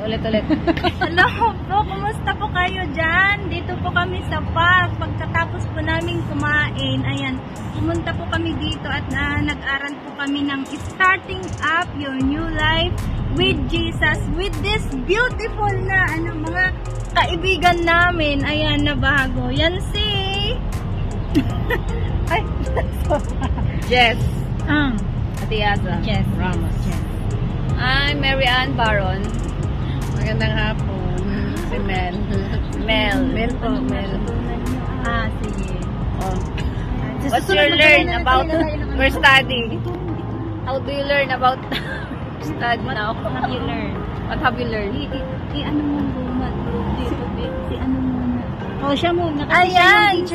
Ulit. Hello po, kumusta po kayo dyan? Dito po kami sa park. Pagkatapos po namin kumain, ayan, pumunta po kami dito at nag-aral po kami ng Starting Up Your New Life with Jesus, with this beautiful na mga kaibigan namin. Ayan, na bago. Yan si... Ay, Jess. Atiasa. Jess. Ramos. Jess. I'm Mary Ann Baron. Magandang hapon. Si Mel. Mel po. Sige. Oh. What's your learn about your study? How do you learn about study now? What have you learned? What have you learned? Ano muna? Ano muna? Oh, siya muna. Ayan,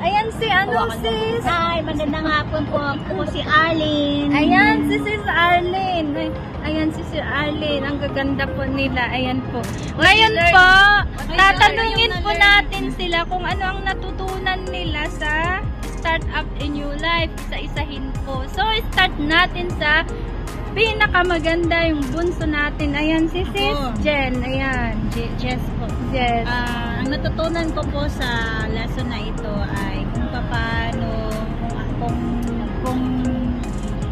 Ayan si sis. Hi, magandang hapon po. Ako si Arlene. Ayan si Sis Arlene. Ayan si Sis Arlene. Ang gaganda po nila. Ayan po. Ngayon po, tatanungin po natin sila kung ano ang natutunan nila sa Start Up a New Life. Isa-isahin po. So, start natin sa pinakamaganda yung bunso natin. Ayan si Sis Jen. Ayan. Jess po. Jess. Ang natutunan ko po sa lesson na ito ay kung paano,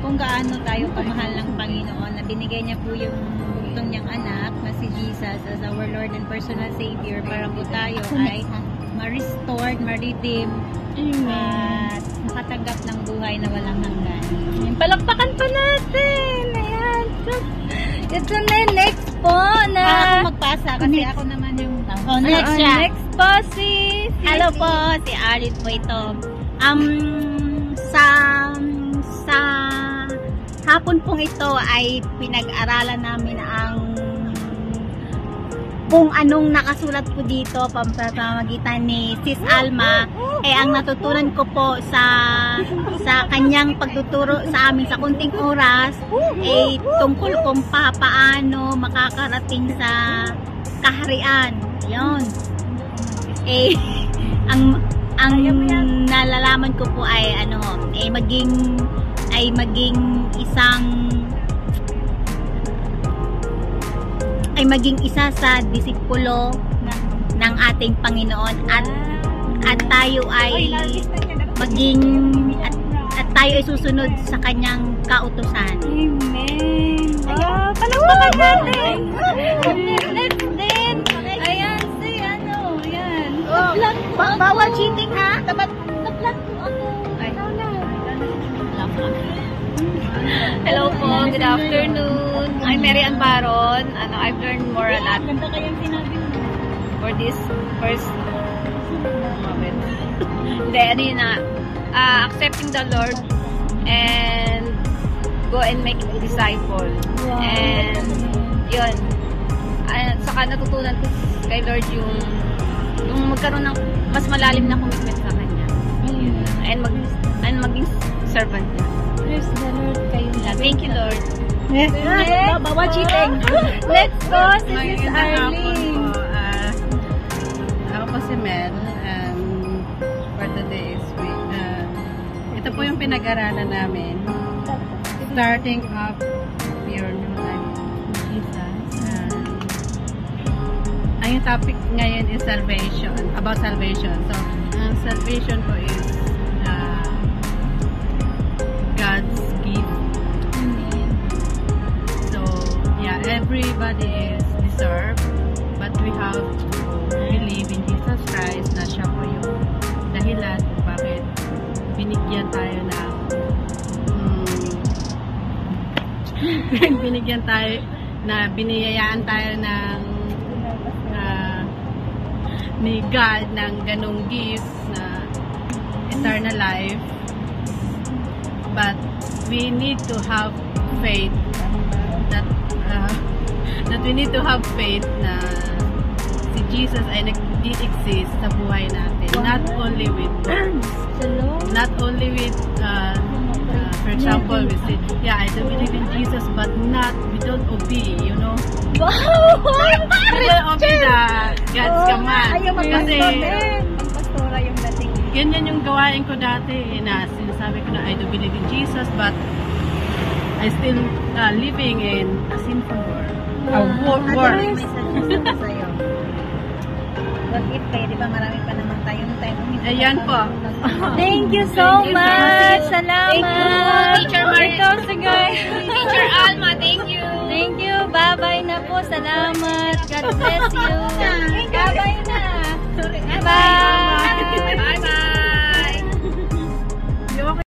kung gaano tayo kamahal ng Panginoon na binigay niya po yung bugtong niyang anak na si Jesus as our Lord and personal Savior para po tayo ay ma-restored, ma-redeem at makatanggap ng buhay na walang hanggan. Palakpakan pa natin. Ayan. Ito na yung next po na... Ako magpasa kasi ako naman yung... next siya. Next po si... Hello po, si Arlene po ito. Sa hapon pong ito ay pinag-aralan namin ang kung anong nakasulat po dito pamamagitan ni Sis Alma. Ang natutunan ko po sa kanyang pagtuturo sa amin sa kunting oras ay tungkol kung paano makakarating sa kaharian. Yun. Ang nalalaman ko po ay maging isa sa disipulo ng ating Panginoon at tayo ay tayo ay susunod sa kanyang kautusan. Amen. Palakpakan natin. Next din. Ayan si yan. Bawal cheating ha. Naplag po ako. Hello po, good afternoon. I'm Mary Ann Baron. I've learned more a lot Ganda kayang sinabi mo. for this first moment. Then, accepting the Lord and go and make a disciple. Wow. And yun. Saka natutunan ko kay Lord yung magkaroon ng mas malalim na commitment sa Kanya. And maging servant niya. Praise the Lord kayo. Thank you, Lord. Bawal cheating. Let's go, si Sis Arlene. Ako po si Mel. For today is ito po yung pinag-aralan namin. Starting up your new life with Jesus. Ang topic ngayon is salvation. About salvation. So, ang salvation po is God's gift. So, yeah, everybody is deserved, but we have to believe in Jesus Christ na siya po yung dahilan kung bakit binigyan tayo ng biniyayaan tayo ng ni God ng ganong gift na eternal life. But we need to have faith that we need to have faith na si Jesus ay nag-exist sa buhay natin. Not only with words. Not only with for example, we say, yeah, I do believe in Jesus, but we don't obey, you know? Wow! We don't obey God's command. Ayaw magpastora yung dating. Ganyan yung gawain ko dati na sinasabi ko na I do believe in Jesus, but I still living in a sinful world. work. May suggestion ko sa'yo. What if kayo, di ba marami pa naman tayong time. Ayan po. Thank you so much. Salamat. Thank you, Teacher Marie. Ikaw, sige.